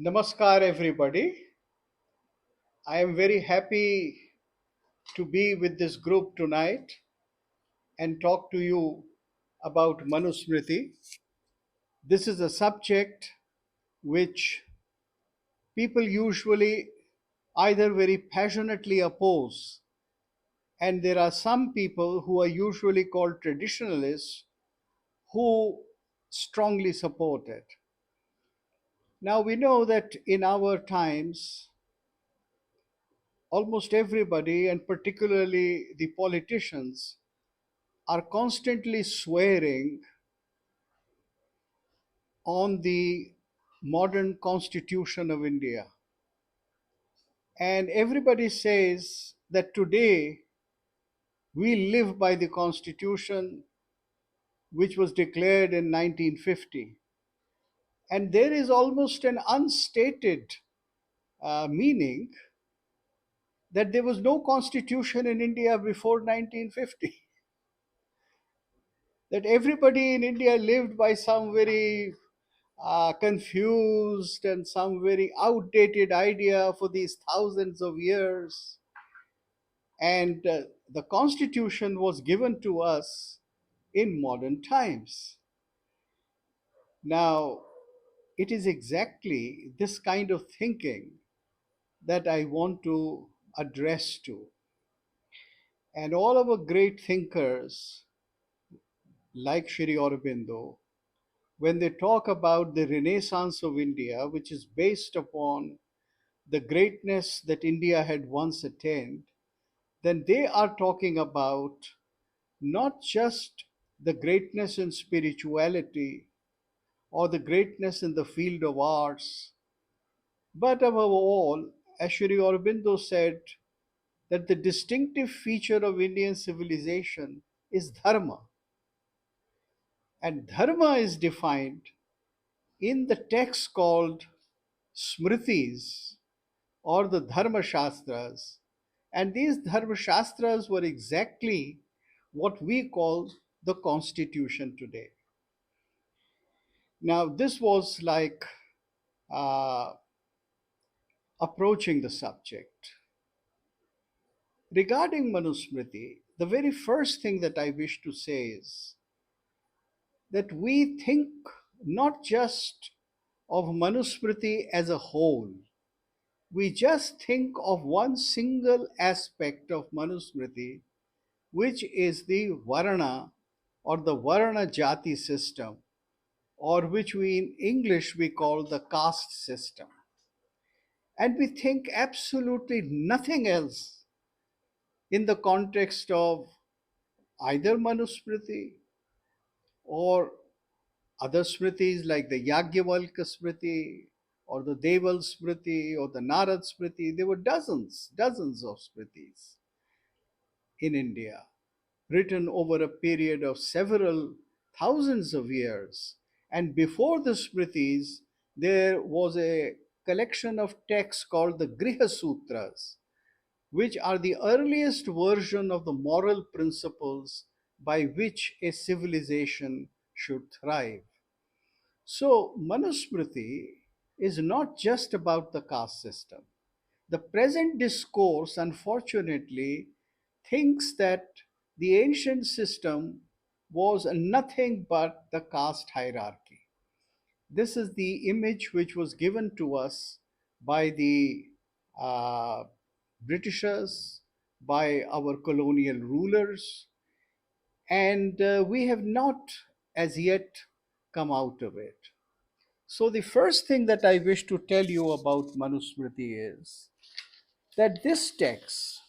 Namaskar, everybody. I am very happy to be with this group tonight and talk to you about Manusmriti. This is a subject which people usually either very passionately oppose, and there are some people who are usually called traditionalists who strongly support it. Now, we know that in our times, almost everybody, and particularly the politicians, are constantly swearing on the modern constitution of India. And everybody says that today we live by the constitution which was declared in 1950. And there is almost an unstated meaning that there was no constitution in India before 1950. That everybody in India lived by some very confused and some very outdated idea for these thousands of years. And the Constitution was given to us in modern times. Now, it is exactly this kind of thinking that I want to address to. And all our great thinkers, like Shri Aurobindo, when they talk about the Renaissance of India, which is based upon the greatness that India had once attained, then they are talking about not just the greatness in spirituality or the greatness in the field of arts, but above all, as Sri Aurobindo said, that the distinctive feature of Indian civilization is dharma. And dharma is defined in the text called Smritis or the Dharma Shastras. And these Dharma Shastras were exactly what we call the Constitution today. Now, this was like uh, approaching the subject. Regarding Manusmriti, the very first thing that I wish to say is that we think not just of Manusmriti as a whole, we just think of one single aspect of Manusmriti, which is the Varna or the Varna Jati system, or which we in English we call the caste system. And we think absolutely nothing else in the context of either Manusmriti or other Smritis like the Yagyavalkya Smriti or the Deval Smriti or the Narad Smriti. There were dozens of Smritis in India, written over a period of several thousands of years. And before the Smritis, there was a collection of texts called the Griha Sutras, which are the earliest version of the moral principles by which a civilization should thrive. So, Manusmriti is not just about the caste system. The present discourse, unfortunately, thinks that the ancient system was nothing but the caste hierarchy. This is the image which was given to us by the uh, Britishers, by our colonial rulers, and we have not as yet come out of it. So, the first thing that I wish to tell you about Manusmriti is that this text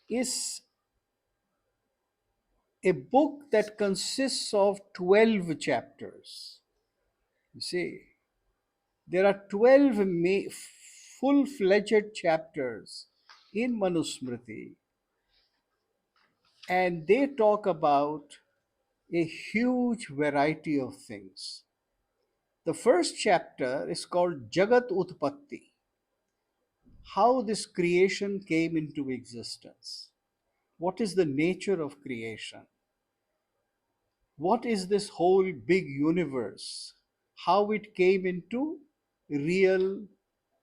is a book that consists of 12 chapters. You see, there are 12 full fledged chapters in Manusmriti, and they talk about a huge variety of things. The first chapter is called Jagat Utpatti, how this creation came into existence. What is the nature of creation? What is this whole big universe? How it came into real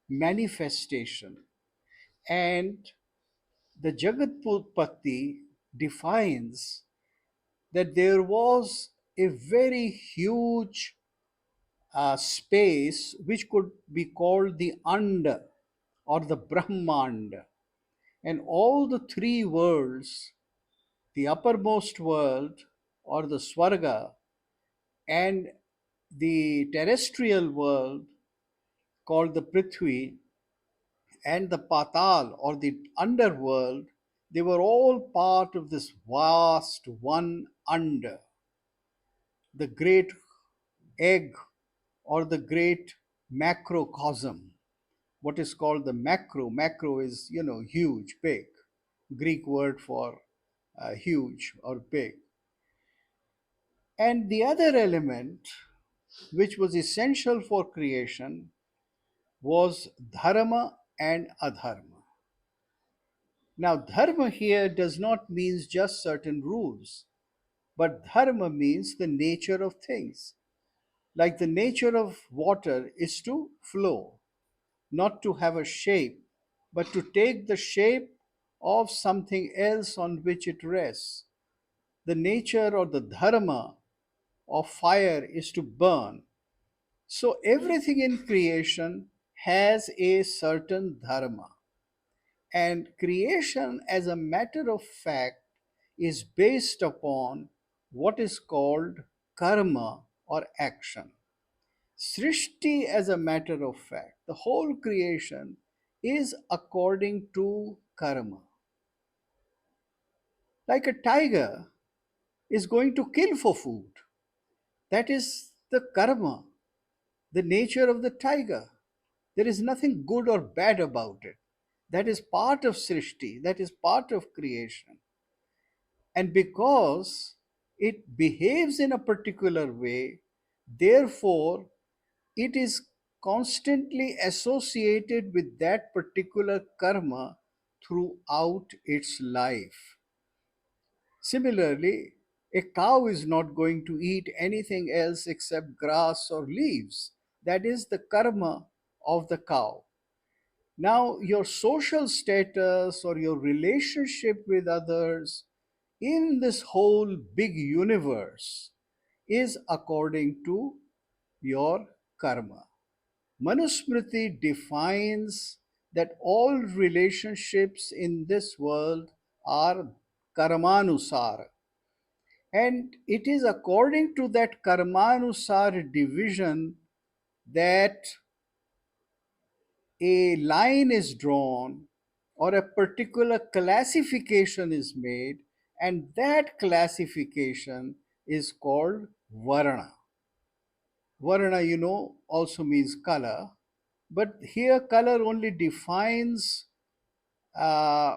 manifestation. And the Jagatputpatti defines that there was a very huge space which could be called the And or the Brahmand, and all the three worlds, the uppermost world or the Swarga, and the terrestrial world called the Prithvi, and the Patal or the underworld, they were all part of this vast one under, the great egg or the great macrocosm. What is called the macro is, huge, big, Greek word for huge or big. And the other element which was essential for creation was dharma and adharma. Now, dharma here does not mean just certain rules, but dharma means the nature of things. Like the nature of water is to flow, not to have a shape, but to take the shape of something else on which it rests. The nature or the dharma of fire is to burn. So everything in creation has a certain dharma. And creation, as a matter of fact, is based upon what is called karma or action. Srishti, as a matter of fact, the whole creation is according to karma. Like a tiger is going to kill for food. That is the karma, the nature of the tiger. There is nothing good or bad about it. That is part of Srishti, that is part of creation. And because it behaves in a particular way, therefore, it is constantly associated with that particular karma throughout its life. Similarly, a cow is not going to eat anything else except grass or leaves. That is the karma of the cow. Now, your social status or your relationship with others in this whole big universe is according to your karma. Manusmriti defines that all relationships in this world are karmanusar, and it is according to that karmanusar division that a line is drawn or a particular classification is made, and that classification is called Varna. Varna, also means color, but here color only defines uh,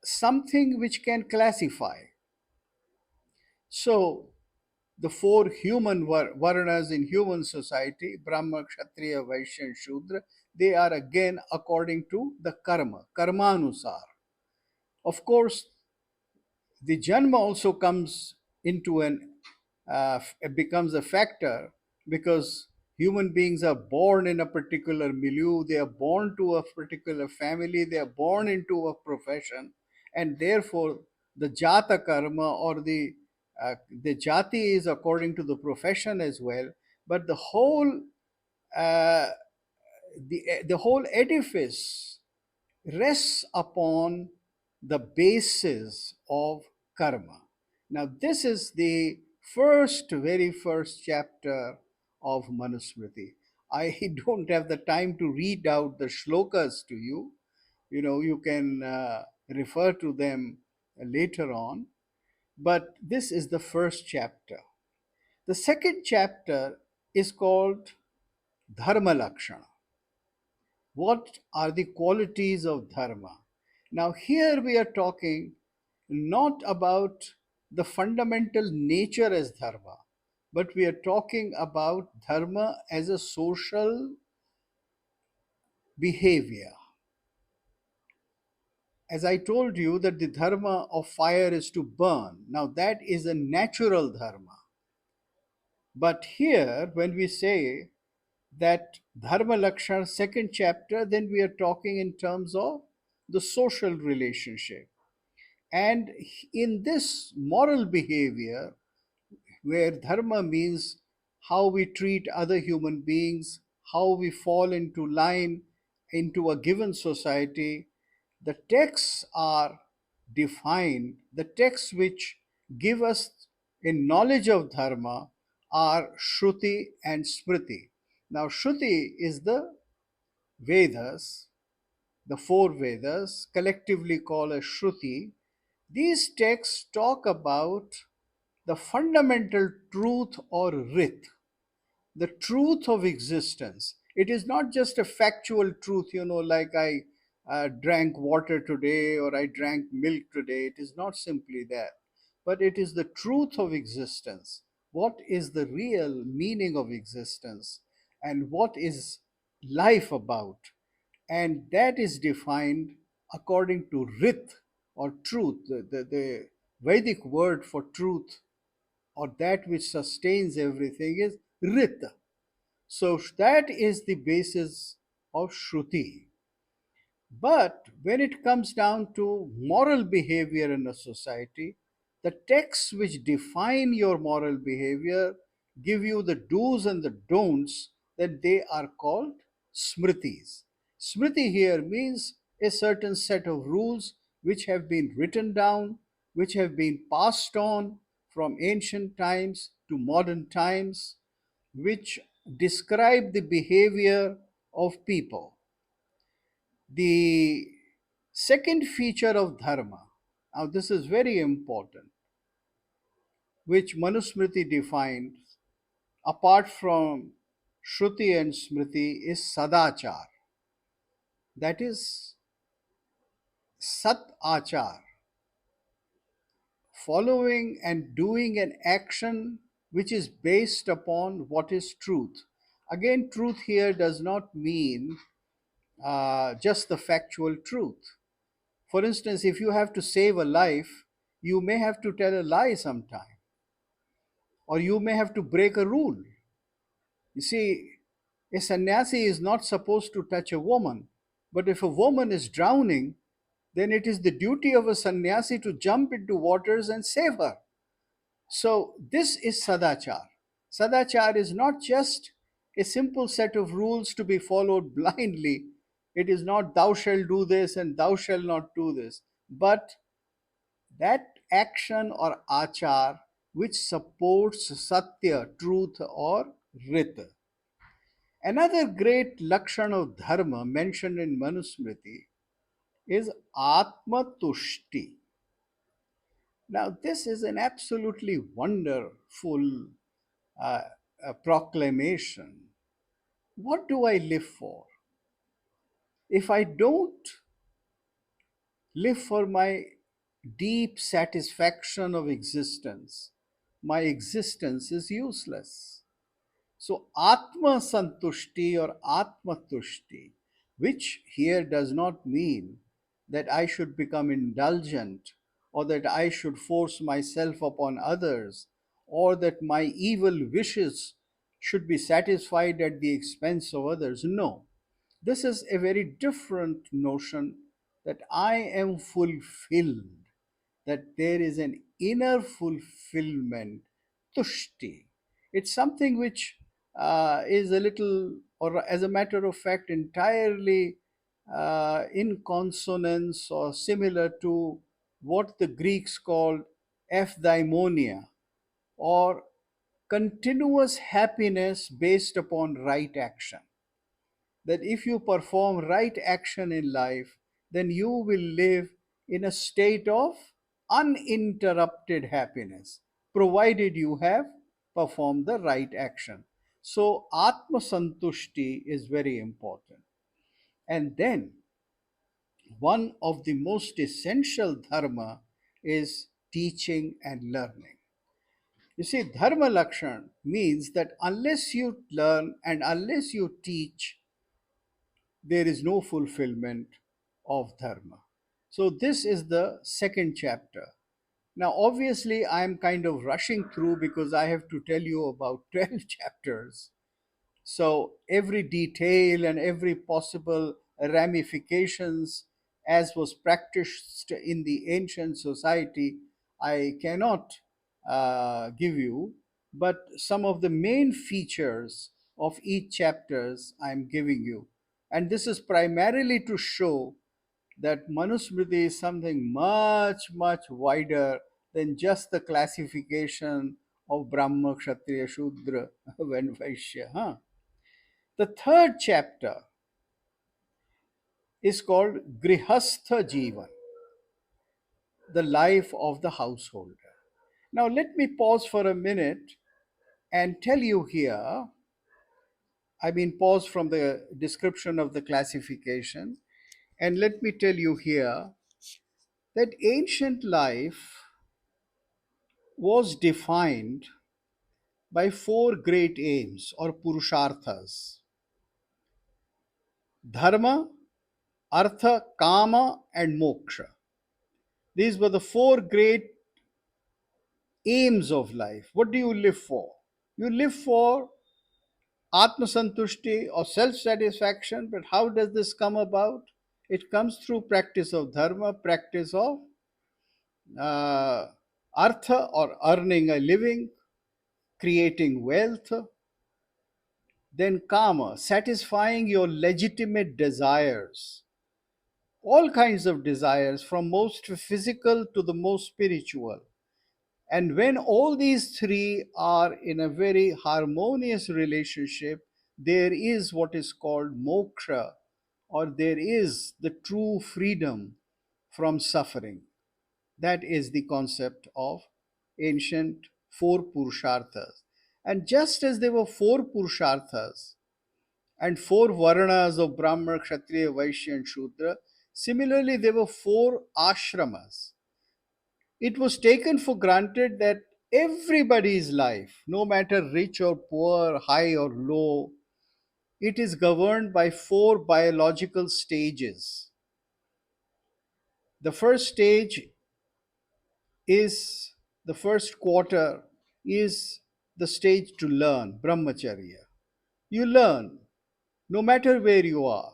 something which can classify. So, the four human varnas in human society, Brahma, Kshatriya, Vaishya, and Shudra, they are again according to the karma, karmanusar. Of course, the janma also comes into it becomes a factor, because human beings are born in a particular milieu, they are born to a particular family, they are born into a profession, and therefore the jata karma or the jati is according to the profession as well. But uh, the whole edifice rests upon the basis of karma. Now, this is the very first chapter of Manusmriti. I don't have the time to read out the shlokas to you. You can refer to them later on. But this is the first chapter. The second chapter is called Dharma Lakshana. What are the qualities of dharma? Now, here we are talking not about the fundamental nature as dharma, but we are talking about dharma as a social behavior. As I told you, that the dharma of fire is to burn. Now, that is a natural dharma. But here, when we say that Dharma Lakshana, second chapter, then we are talking in terms of the social relationship. And in this moral behavior, where dharma means how we treat other human beings, how we fall into line into a given society, the texts are defined, the texts which give us a knowledge of dharma are Shruti and Smriti. Now, Shruti is the Vedas, the four Vedas, collectively called as Shruti. These texts talk about the fundamental truth or rit, the truth of existence. It is not just a factual truth, like I drank water today or I drank milk today. It is not simply that, but it is the truth of existence. What is the real meaning of existence and what is life about? And that is defined according to rit or truth, the Vedic word for truth or that which sustains everything is rit. So that is the basis of Shruti. But when it comes down to moral behavior in a society, the texts which define your moral behavior give you the do's and the don'ts, that they are called smritis. Smriti here means a certain set of rules which have been written down, which have been passed on from ancient times to modern times, which describe the behavior of people. The second feature of dharma, now this is very important, which Manusmriti defines apart from Shruti and Smriti, is Sadachar. That is Sat Achar, following and doing an action which is based upon what is truth. Again, truth here does not mean just the factual truth. For instance, if you have to save a life, you may have to tell a lie sometime, or you may have to break a rule. You see, a sannyasi is not supposed to touch a woman, but if a woman is drowning, then it is the duty of a sannyasi to jump into waters and save her. So, this is sadachar. Sadachar is not just a simple set of rules to be followed blindly. It is not thou shalt do this and thou shalt not do this, but that action or achar which supports satya, truth, or rit. Another great lakshan of dharma mentioned in Manusmriti is atma tushti. Now, this is an absolutely wonderful uh, proclamation. What do I live for? If I don't live for my deep satisfaction of existence, my existence is useless. So, Atma Santushti or Atma Tushti, which here does not mean that I should become indulgent or that I should force myself upon others or that my evil wishes should be satisfied at the expense of others. No, this is a very different notion, that I am fulfilled, that there is an inner fulfillment, tushti. It's something which is a little, or as a matter of fact, entirely in consonance or similar to what the Greeks called eudaimonia, or continuous happiness based upon right action. That if you perform right action in life, then you will live in a state of uninterrupted happiness, provided you have performed the right action. So, Atma Santushti is very important. And then, one of the most essential dharma is teaching and learning. You see, dharma lakshan means that unless you learn and unless you teach, there is no fulfillment of dharma. So, this is the second chapter. Now, obviously, I'm kind of rushing through because I have to tell you about 12 chapters. So every detail and every possible ramifications as was practiced in the ancient society, I cannot give you, but some of the main features of each chapters I'm giving you. And this is primarily to show that Manusmriti is something much, much wider than just the classification of Brahma, Kshatriya, Shudra, and Vaishya. Huh? The third chapter is called Grihastha Jivan, the life of the householder. Now, let me pause for a minute and tell you here, pause from the description of the classification, and let me tell you here that ancient life was defined by four great aims or purusharthas: dharma, artha, kama, and moksha. These were the four great aims of life. What do you live for? You live for atmasantushti or self satisfaction, but how does this come about? It comes through practice of dharma, practice of uh, artha or earning a living, creating wealth, then kama, satisfying your legitimate desires, all kinds of desires, from most physical to the most spiritual. And when all these three are in a very harmonious relationship, there is what is called moksha, or there is the true freedom from suffering. That is the concept of ancient four purusharthas. And just as there were four purusharthas and four varnas of Brahma, Kshatriya, Vaishya, and Shudra, similarly there were four ashramas. It was taken for granted that everybody's life, no matter rich or poor, high or low, it is governed by four biological stages. The first stage is the first quarter is the stage to learn, brahmacharya. You learn no matter where you are.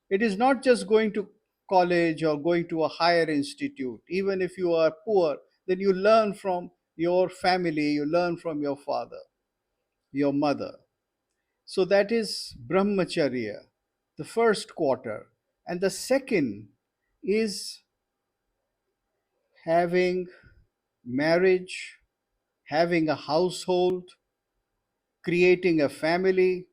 It is not just going to college or going to a higher institute. Even if you are poor, then you learn from your family, you learn from your father, your mother. So that is brahmacharya, the first quarter. And the second is having marriage, having a household, creating a family,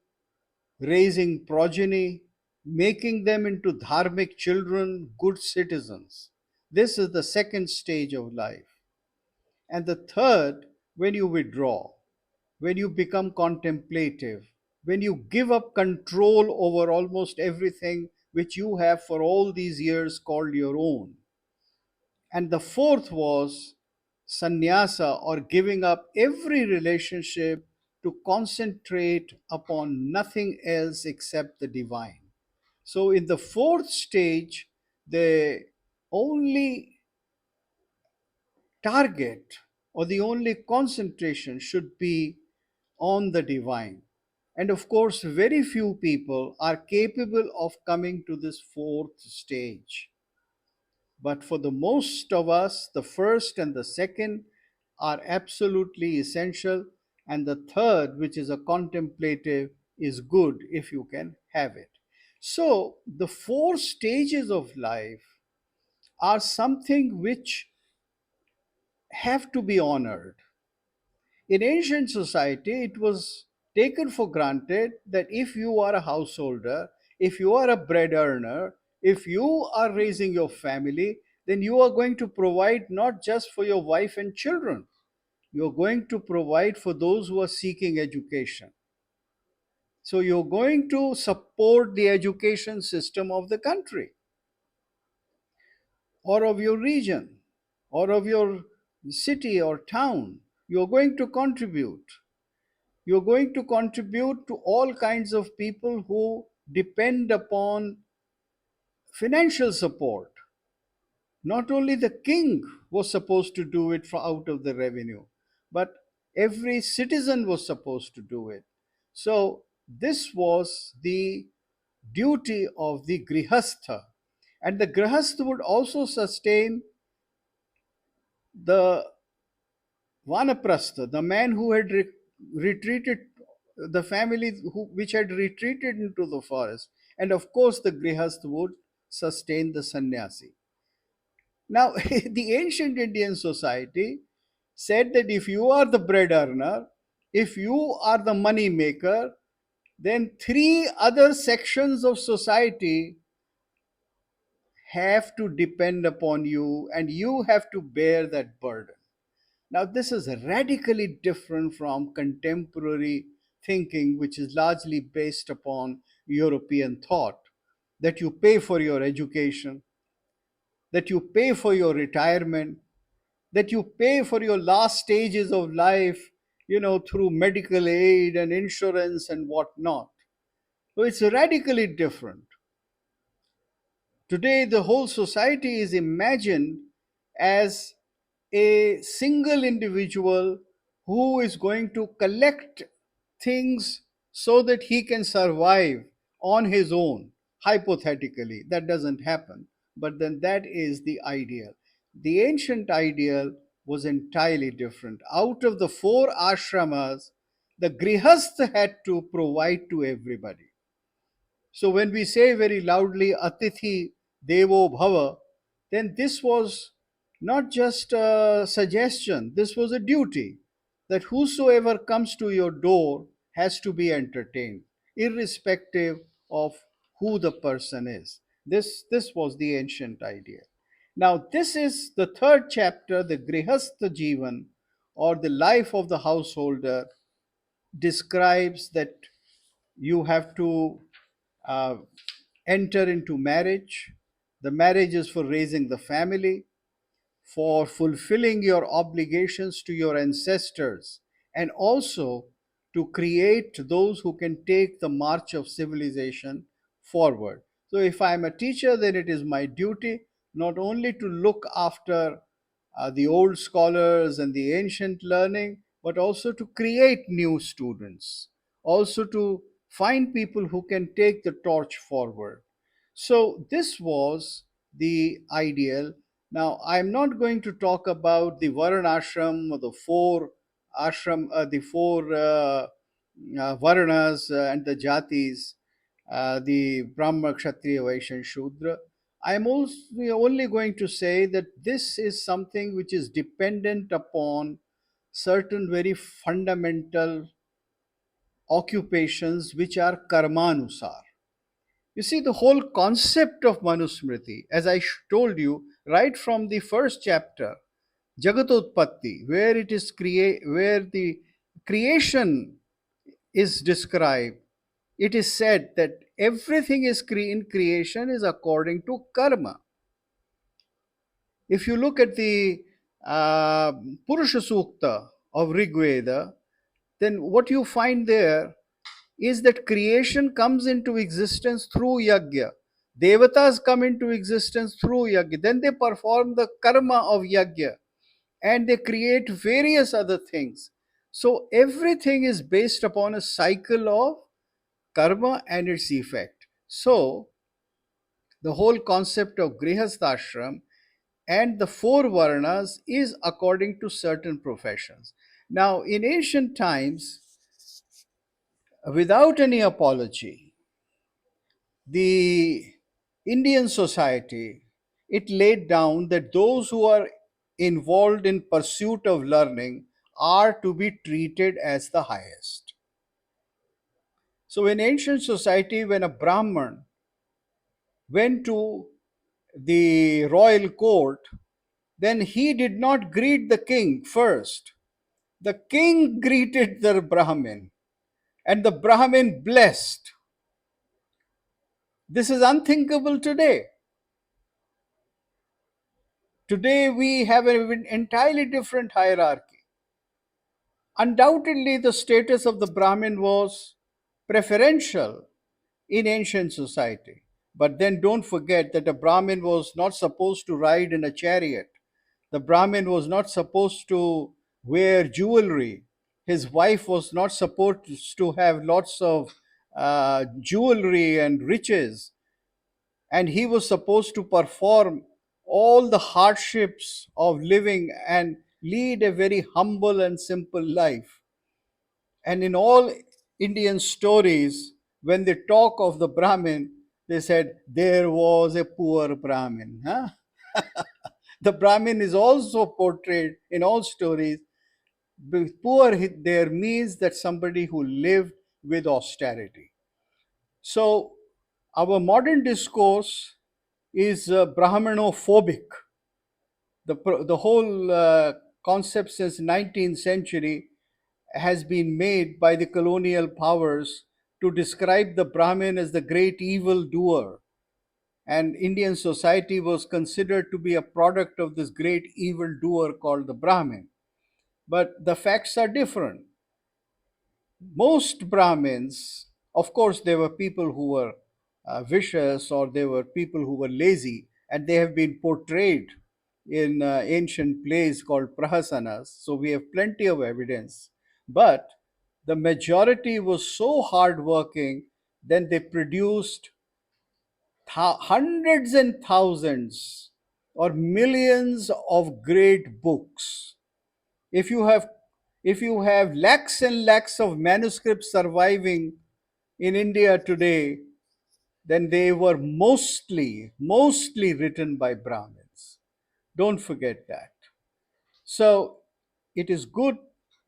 raising progeny, making them into dharmic children, good citizens. This is the second stage of life. And the third, when you withdraw, when you become contemplative, when you give up control over almost everything which you have for all these years called your own. And the fourth was sannyasa, or giving up every relationship to concentrate upon nothing else except the divine. So, in the fourth stage, the only target or the only concentration should be on the divine. And of course, very few people are capable of coming to this fourth stage. But for the most of us, the first and the second are absolutely essential. And the third, which is a contemplative, is good if you can have it. So, the four stages of life are something which have to be honored. In ancient society, it was taken for granted that if you are a householder, if you are a bread earner, if you are raising your family, then you are going to provide not just for your wife and children, you're going to provide for those who are seeking education. So you're going to support the education system of the country or of your region or of your city or town. You're going to contribute. You're going to contribute to all kinds of people who depend upon financial support. Not only the king was supposed to do it for out of the revenue, but every citizen was supposed to do it. So This was the duty of the grihastha. And the grihastha would also sustain the vanaprastha, the man who had retreated, the family which had retreated into the forest. And of course, the grihastha would sustain the sannyasi. Now, the ancient Indian society said that if you are the bread earner, if you are the money maker, then three other sections of society have to depend upon you and you have to bear that burden. Now, this is radically different from contemporary thinking, which is largely based upon European thought, that you pay for your education, that you pay for your retirement, that you pay for your last stages of life, through medical aid and insurance and whatnot. So it's radically different. Today, the whole society is imagined as a single individual who is going to collect things so that he can survive on his own. Hypothetically, that doesn't happen, but then that is the ideal. The ancient ideal was entirely different. Out of the four ashramas, the grihastha had to provide to everybody. So when we say very loudly Atithi Devo Bhava, then this was not just a suggestion, this was a duty that whosoever comes to your door has to be entertained, irrespective of who the person is. This was the ancient idea. Now, this is the third chapter, the Grihastha Jivan, or the life of the householder, describes that you have to uh, enter into marriage. The marriage is for raising the family, for fulfilling your obligations to your ancestors, and also to create those who can take the march of civilization forward. So, if I'm a teacher, then it is my duty not only to look after the old scholars and the ancient learning, but also to create new students, also to find people who can take the torch forward. So, this was the ideal. Now, I'm not going to talk about the Varna ashram or the four Varnas and the Jatis, the Brahma, Kshatriya, Vaishya, and Shudra. I'm also only going to say that this is something which is dependent upon certain very fundamental occupations which are karmanusar. You see, the whole concept of Manusmriti, as I told you right from the first chapter, Jagatotpatti, where where the creation is described, it is said that everything is in creation is according to karma. If you look at the Purusha Sukta of Rigveda, then what you find there is that creation comes into existence through yajna. Devatas come into existence through yajna. Then they perform the karma of yajna and they create various other things. So everything is based upon a cycle of karma and its effect. So the whole concept of grihasthashram and the four varnas is according to certain professions. Now, in ancient times, without any apology, the Indian society, it laid down that those who are involved in pursuit of learning are to be treated as the highest. So in ancient society, when a Brahman went to the royal court, then he did not greet the king first. The king greeted the Brahmin, and the Brahmin blessed. This is unthinkable today. Today we have an entirely different hierarchy. Undoubtedly, the status of the Brahmin was preferential in ancient society. But then don't forget that a Brahmin was not supposed to ride in a chariot. The Brahmin was not supposed to wear jewelry. His wife was not supposed to have lots of jewelry and riches, and he was supposed to perform all the hardships of living and lead a very humble and simple life. And in all Indian stories, when they talk of the Brahmin, they said, there was a poor Brahmin. Huh? The Brahmin is also portrayed in all stories. Poor there means that somebody who lived with austerity. So, our modern discourse is Brahmanophobic. The whole concept since 19th century has been made by the colonial powers to describe the Brahmin as the great evil doer. And Indian society was considered to be a product of this great evil doer called the Brahmin. But the facts are different. Most Brahmins, of course, there were people who were vicious, or there were people who were lazy, and they have been portrayed in ancient plays called prahasanas. So we have plenty of evidence. But the majority was so hardworking, then they produced hundreds and thousands or millions of great books. if you have if you have lakhs and lakhs of manuscripts surviving in India today, then they were mostly written by Brahmins. Don't forget that. So it is good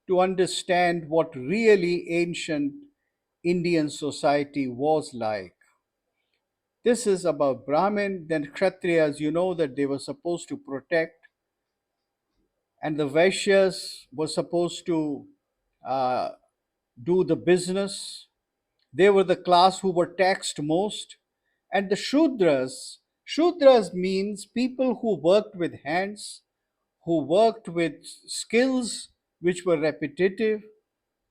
to understand what really ancient Indian society was like. This is about Brahmin. Then Kshatriyas, you know that they were supposed to protect, and the Vaishyas were supposed to uh, do the business. They were the class who were taxed most. And the Shudras means people who worked with hands, who worked with skills which were repetitive,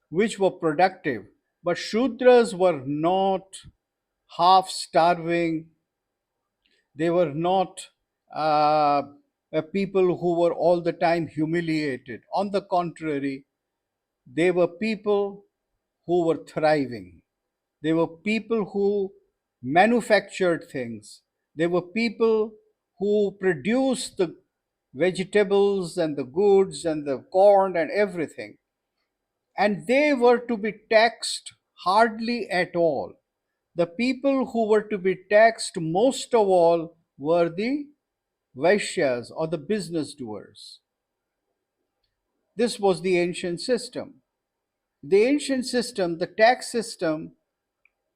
which were productive. But Shudras were not half starving, they were not people who were all the time humiliated. On the contrary, they were people who were thriving. They were people who manufactured things. They were people who produced the vegetables and the goods and the corn and everything. And they were to be taxed hardly at all. The people who were to be taxed most of all were the Vaishyas or the business doers. This was the ancient system. The ancient system, the tax system,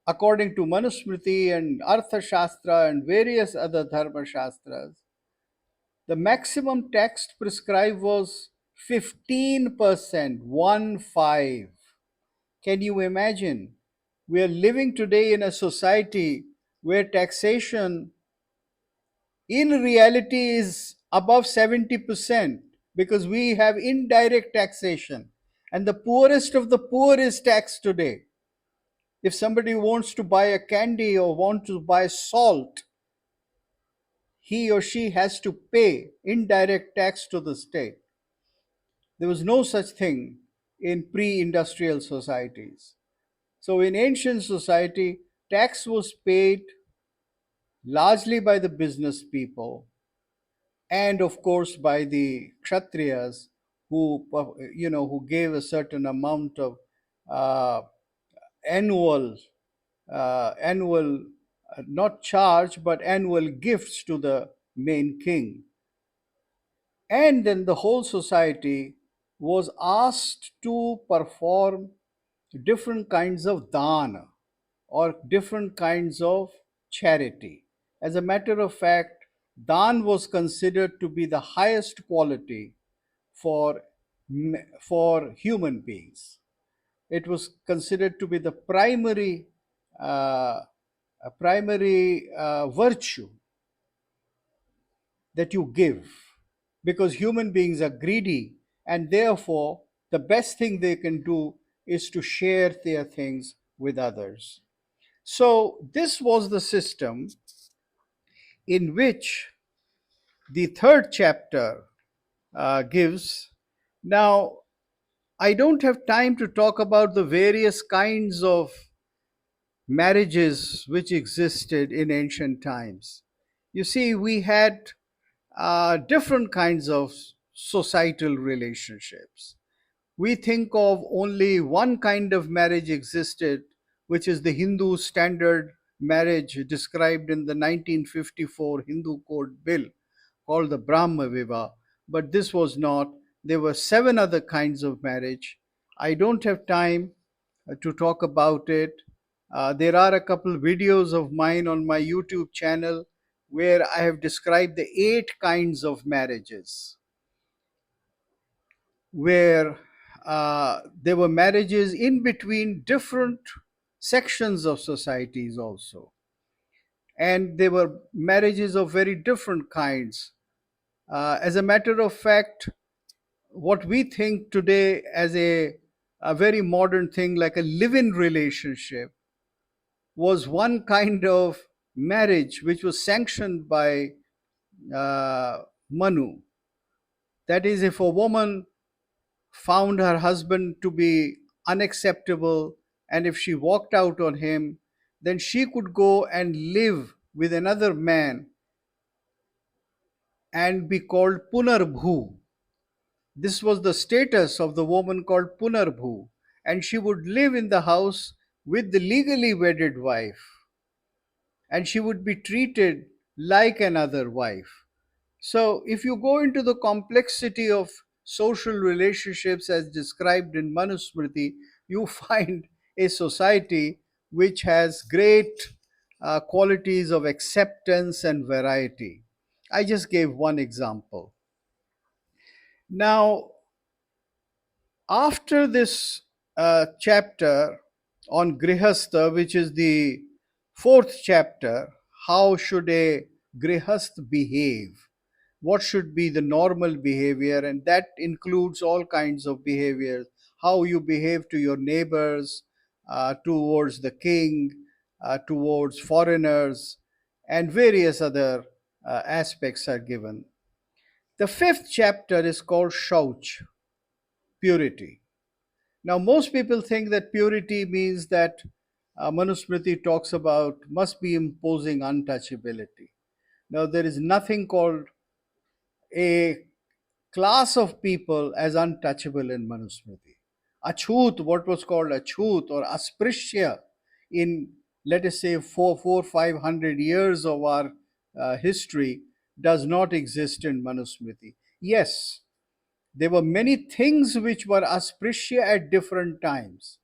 according to Manusmriti and Arthashastra and various other dharma shastras, the maximum tax prescribed was 15%, 1 5. Can you imagine? We are living today in a society where taxation in reality is above 70% because we have indirect taxation, and the poorest of the poor is taxed today. If somebody wants to buy a candy or want to buy salt, he or she has to pay indirect tax to the state. There was no such thing in pre-industrial societies. So in ancient society, tax was paid largely by the business people, and of course by the kshatriyas, who who gave a certain amount of uh, annual annual not charge but annual gifts to the main king. And then the whole society was asked to perform different kinds of dana or different kinds of charity. As a matter of fact, dan was considered to be the highest quality for for human beings. It was considered to be the uh, primary virtue that you give, because human beings are greedy, and therefore the best thing they can do is to share their things with others. So this was the system in which the third chapter gives. Now, I don't have time to talk about the various kinds of marriages which existed in ancient times. You see, we had different kinds of societal relationships. We think of only one kind of marriage existed, which is the Hindu standard marriage described in the 1954 Hindu Code Bill called the Brahma Viva. But this was not. There were seven other kinds of marriage. I don't have time to talk about it. There are a couple videos of mine on my YouTube channel where I have described the eight kinds of marriages, where there were marriages in between different sections of societies also. And there were marriages of very different kinds. As a matter of fact, what we think today as a very modern thing, like a live in relationship, was one kind of marriage which was sanctioned by Manu. That is, if a woman found her husband to be unacceptable and if she walked out on him, then she could go and live with another man and be called Punarbhu. This was the status of the woman called Punarbhu, and she would live in the house with the legally wedded wife, and she would be treated like another wife. So, if you go into the complexity of social relationships as described in Manusmriti, you find a society which has great qualities of acceptance and variety. I just gave one example. Now, after this chapter on Grihastha, which is the fourth chapter, how should a Grihasth behave? What should be the normal behavior? And that includes all kinds of behaviors, how you behave to your neighbors, towards the king, towards foreigners, and various other aspects are given. The fifth chapter is called Shauch, purity. Now, most people think that purity means that Manusmriti talks about must be imposing untouchability. Now, there is nothing called a class of people as untouchable in Manusmriti. Achut, what was called Achut or Asprishya in, let us say, 500 years of our history, does not exist in Manusmriti. Yes, there were many things which were Asprishya at different times.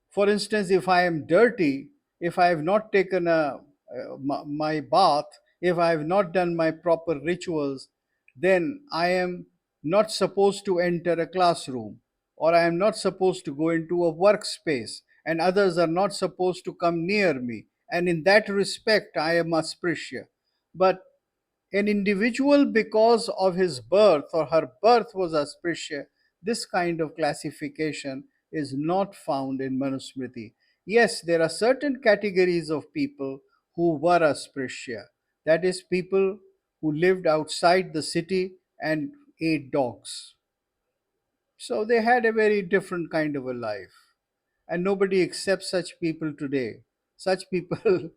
For instance, if I am dirty, if I have not taken my bath, if I have not done my proper rituals, then I am not supposed to enter a classroom, or I am not supposed to go into a workspace, and others are not supposed to come near me. And in that respect, I am Asprishya. But an individual, because of his birth or her birth was Asprishya, this kind of classification is not found in Manusmriti. Yes, there are certain categories of people who were Asprishya. That is, people who lived outside the city and ate dogs. So they had a very different kind of a life. And nobody accepts such people today. Such people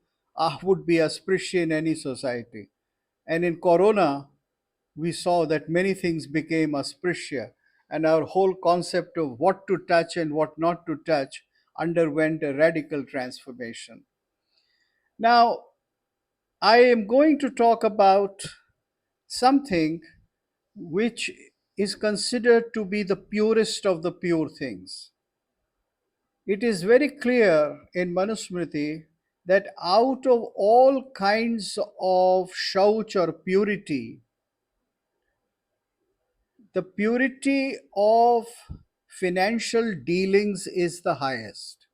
would be Asprishya in any society. And in Corona, we saw that many things became auspicious, and our whole concept of what to touch and what not to touch underwent a radical transformation. Now, I am going to talk about something which is considered to be the purest of the pure things. It is very clear in Manusmriti that out of all kinds of shauch or purity, the purity of financial dealings is the highest.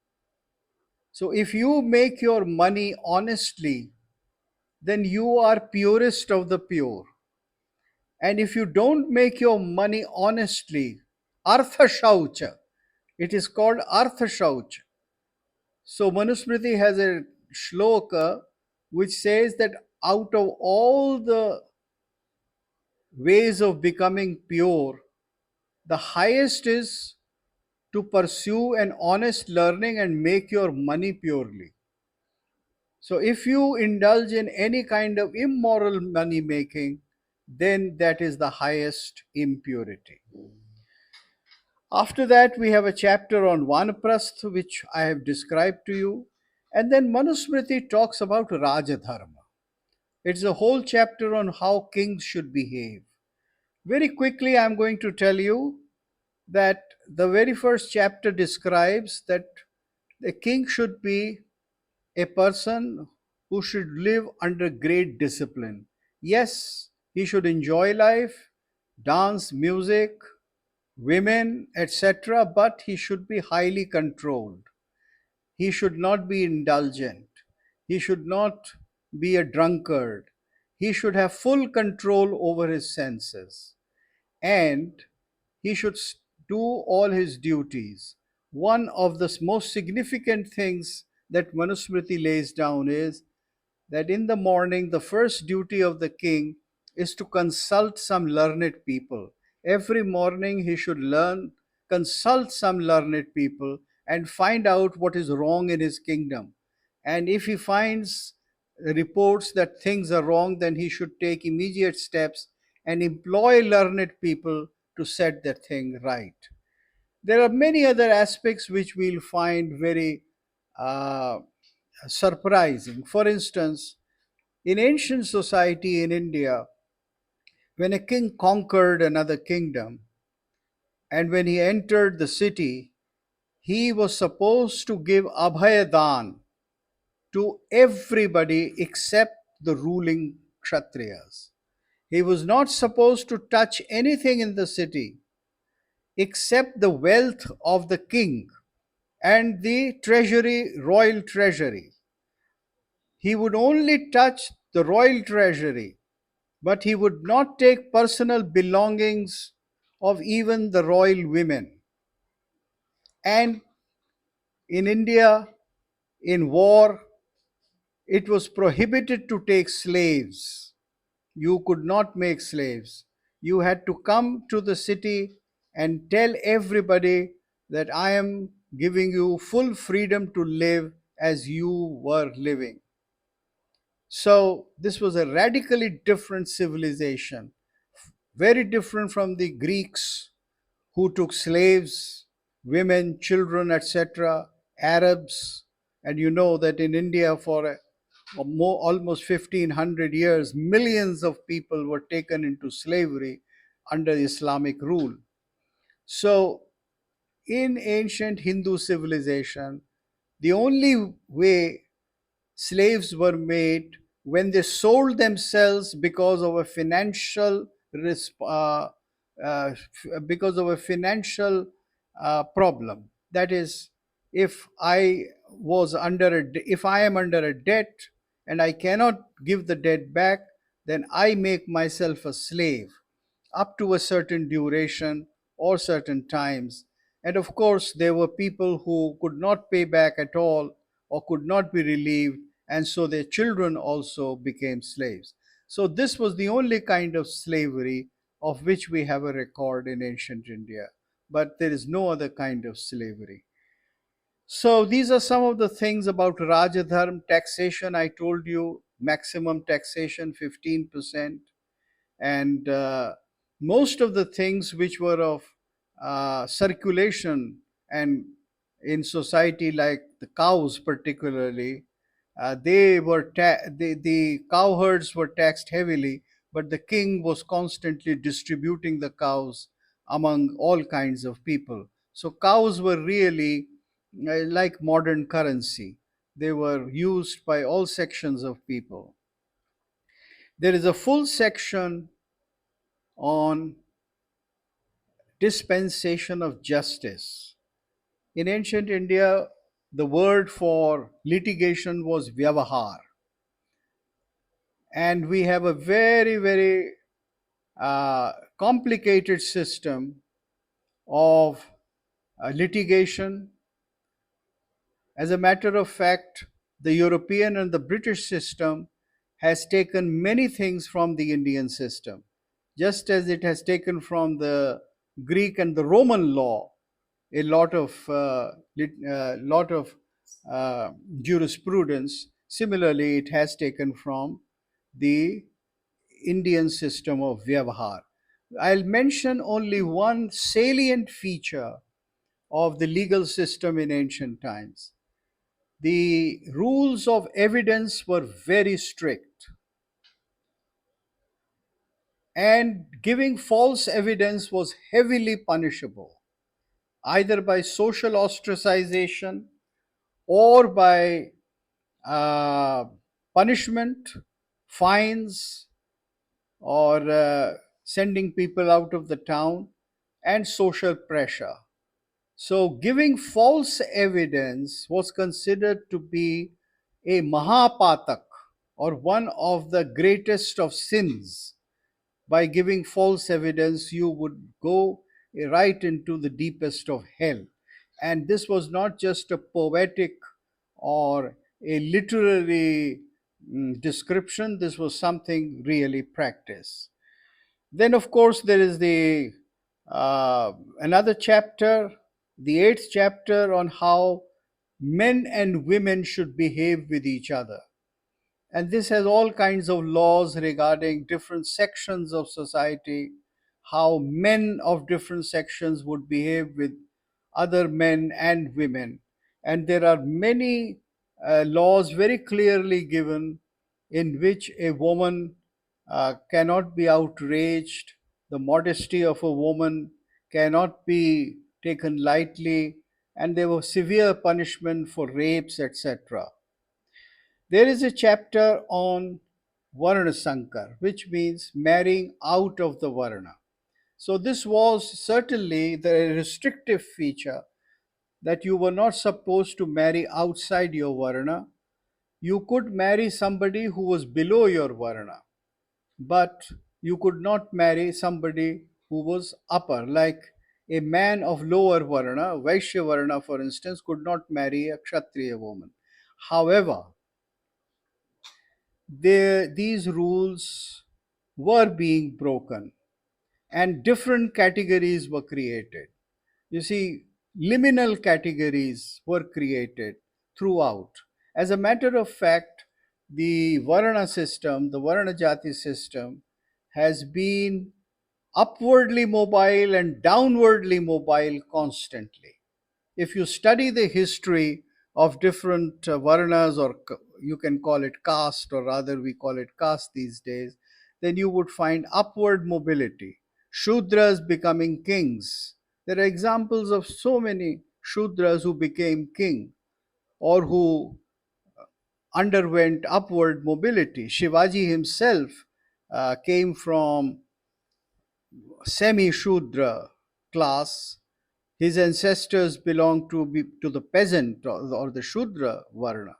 So if you make your money honestly, then you are purest of the pure. And if you don't make your money honestly, artha shaucha, it is called artha shaucha. So Manusmriti has a shloka which says that out of all the ways of becoming pure, the highest is to pursue an honest learning and make your money purely. So, if you indulge in any kind of immoral money making, then that is the highest impurity. After that, we have a chapter on Vanaprastha, which I have described to you. And then Manusmriti talks about Rajadharma. It's a whole chapter on how kings should behave. Very quickly, I'm going to tell you that the very first chapter describes that the king should be a person who should live under great discipline. Yes, he should enjoy life, dance, music, women, etc., but he should be highly controlled. He should not be indulgent. He should not be a drunkard. He should have full control over his senses. And he should do all his duties. One of the most significant things that Manusmriti lays down is that in the morning, the first duty of the king is to consult some learned people. Every morning, he should consult some learned people, and find out what is wrong in his kingdom. And if he finds reports that things are wrong, then he should take immediate steps and employ learned people to set that thing right. There are many other aspects which we'll find very uh, surprising. For instance, in ancient society in India, when a king conquered another kingdom and when he entered the city, he was supposed to give abhayadan to everybody except the ruling kshatriyas. He was not supposed to touch anything in the city except the wealth of the king and the treasury, royal treasury. He would only touch the royal treasury, but he would not take personal belongings of even the royal women. And in India, in war, it was prohibited to take slaves. You could not make slaves. You had to come to the city and tell everybody that I am giving you full freedom to live as you were living. So, this was a radically different civilization, very different from the Greeks who took slaves, women, children, etc., Arabs. And you know that in India, for almost 1500 years, millions of people were taken into slavery under Islamic rule. So, in ancient Hindu civilization, the only way slaves were made when they sold themselves because of a financial because of a financial problem. That is, if if I am under a debt and I cannot give the debt back, then I make myself a slave up to a certain duration or certain times. And of course, there were people who could not pay back at all or could not be relieved, and so their children also became slaves. So, this was the only kind of slavery of which we have a record in ancient India, but there is no other kind of slavery. So, these are some of the things about Rajadharm taxation. I told you maximum taxation 15%, and most of the things which were of circulation and in society, like the cows particularly, the cowherds were taxed heavily, but the king was constantly distributing the cows among all kinds of people. So cows were really like modern currency. They were used by all sections of people. There is a full section on dispensation of justice. In ancient India, the word for litigation was vyavahar. And we have a very, very complicated system of litigation. As a matter of fact, the European and the British system has taken many things from the Indian system, just as it has taken from the Greek and the Roman law. a lot of uh, jurisprudence. Similarly, it has taken from the Indian system of Vyavahar. I'll mention only one salient feature of the legal system in ancient times. The rules of evidence were very strict, and giving false evidence was heavily punishable, either by social ostracization or by uh, punishment, fines, or sending people out of the town, and social pressure. So, giving false evidence was considered to be a mahapatak, or one of the greatest of sins. By giving false evidence, you would go right into the deepest of hell. And this was not just a poetic or a literary description, this was something really practiced. Then, of course, there is the another chapter, the eighth chapter, on how men and women should behave with each other. And this has all kinds of laws regarding different sections of society, how men of different sections would behave with other men and women. And there are many laws very clearly given in which a woman cannot be outraged, the modesty of a woman cannot be taken lightly, and there was severe punishment for rapes, etc. There is a chapter on Varna Sankar, which means marrying out of the Varna. So, this was certainly the restrictive feature, that you were not supposed to marry outside your Varna. You could marry somebody who was below your Varna, but you could not marry somebody who was upper, like a man of lower Varna, Vaishya Varna, for instance, could not marry a Kshatriya woman. However, these rules were being broken, and different categories were created. You see, liminal categories were created throughout. As a matter of fact, the Varna system, the Varna Jati system, has been upwardly mobile and downwardly mobile constantly. If you study the history of different varnas, or you can call it caste, or rather we call it caste these days, then you would find upward mobility. Shudras becoming kings. There are examples of so many Shudras who became king, or who underwent upward mobility. Shivaji himself came from semi Shudra class. His ancestors belonged to the peasant, or the Shudra Varna.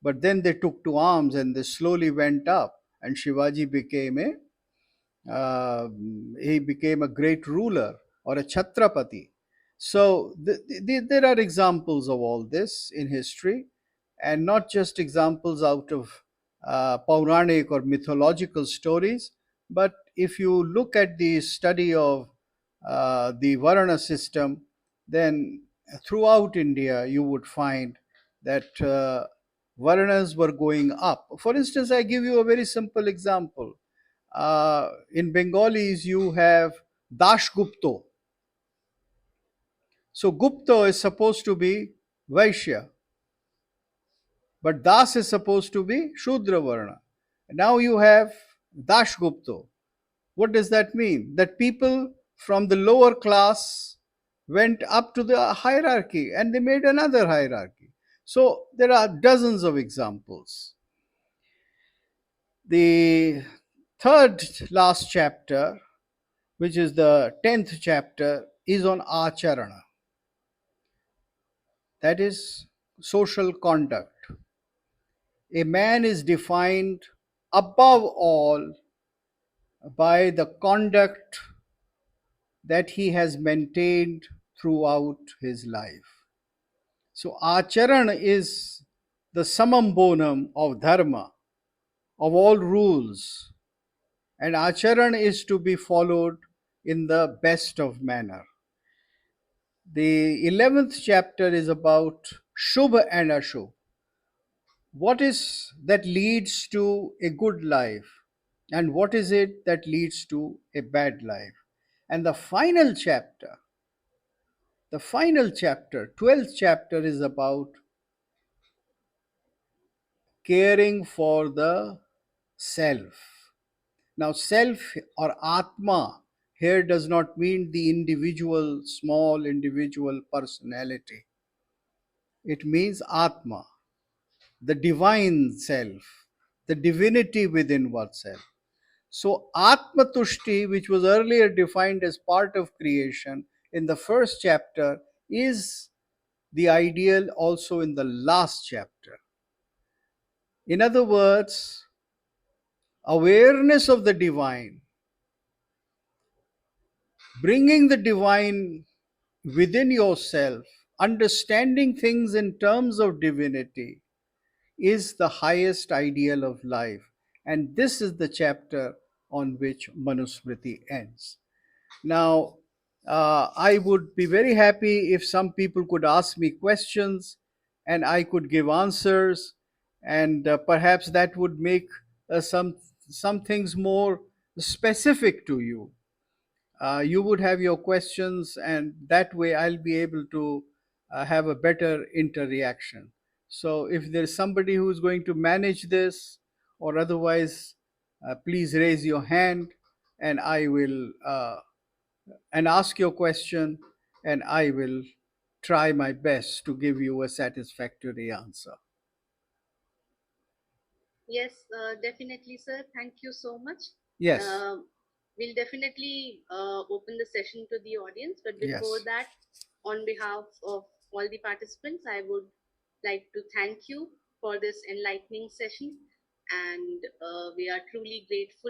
But then they took to arms and they slowly went up, and Shivaji became he became a great ruler, or a Chhatrapati. So there are examples of all this in history, and not just examples out of Puranic or mythological stories, but if you look at the study of the Varna system, then throughout India you would find that Varnas were going up. For instance, I give you a very simple example. In Bengalis, you have Dash Gupto. So Gupta is supposed to be Vaishya, but Das is supposed to be Shudra Varna. Now you have Dash Gupto. What does that mean? That people from the lower class went up to the hierarchy, and they made another hierarchy. So there are dozens of examples. The third last chapter, which is the 10th chapter, is on acharana, that is, social conduct. A man is defined above all by the conduct that he has maintained throughout his life. So, acharana is the summum bonum of dharma, of all rules, and acharana is to be followed in the best of manner. The 11th chapter is about Shubh and Ashubh. What is that leads to a good life, and what is it that leads to a bad life? And the final chapter, 12th chapter, is about caring for the self. Now, self or Atma here does not mean the individual, small individual personality. It means Atma, the divine self, the divinity within oneself. So, Atma Tushti, which was earlier defined as part of creation in the first chapter, is the ideal also in the last chapter. In other words, awareness of the divine, bringing the divine within yourself, understanding things in terms of divinity, is the highest ideal of life. And this is the chapter on which Manusmriti ends. Now, I would be very happy if some people could ask me questions and I could give answers, and perhaps that would make some things more specific to you. You would have your questions, and that way I'll be able to have a better interaction. So, if there's somebody who's going to manage this, or otherwise, please raise your hand, and I will and ask your question, and I will try my best to give you a satisfactory answer. Yes, definitely, sir. Thank you so much. Yes, Uh, we'll definitely open the session to the audience, but before yes, that, on behalf of all the participants, I would like to thank you for this enlightening session, and we are truly grateful